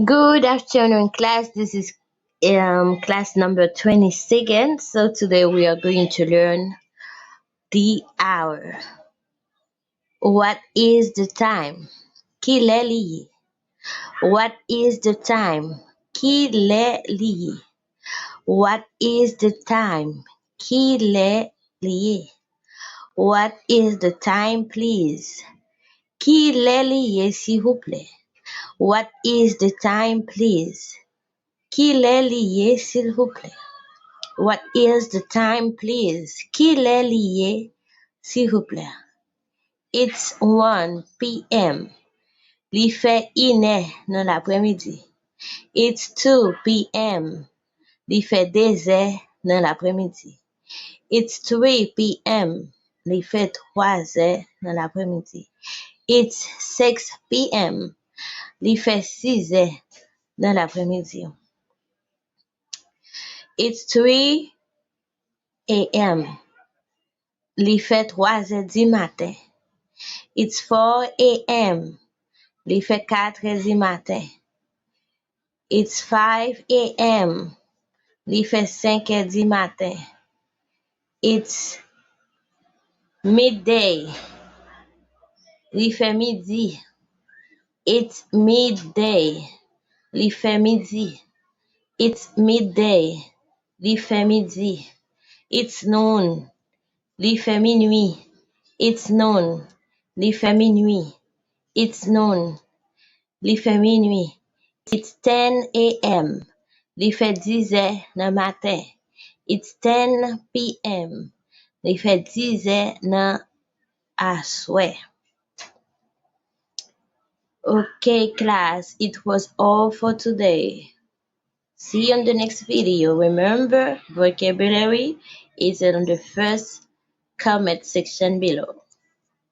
Good afternoon, class. This is class number 22nd. So today we are going to learn the hour. What is the time? Quelle est l'heure? What is the time? Quelle est l'heure? What is the time? Quelle est l'heure? What is the time, please? Quelle est l'heure, s'il vous plaît? What is the time, please? Quelle est l'heure, s'il vous plaît? What is the time, please? Quelle est l'heure, s'il vous plaît? It's 1 p.m. Il fait 1 dans l'après-midi. It's 2 p.m. Il fait 2 dans l'après-midi. It's 3 p.m. Il fait 3 dans l'après-midi. It's 6 p.m. Il fait 6 dans l'après-midi. It's 3 a.m. Il fait 3 du matin. It's 4 a.m. Il fait 4 du matin. It's 5 a.m. Il fait 5 du matin. It's midday. Il fait midi. It's midday. Il fait midi. It's midday. Il fait midi. It's noon. Il fait minuit. It's noon. Il fait minuit. It's noon. Il fait minuit. It's 10 a.m. Il fait 10 dans matin. It's 10 p.m. Il fait 10 dans aswe. Okay, class, it was all for today. See you on the next video. Remember, vocabulary is on the first comment section below.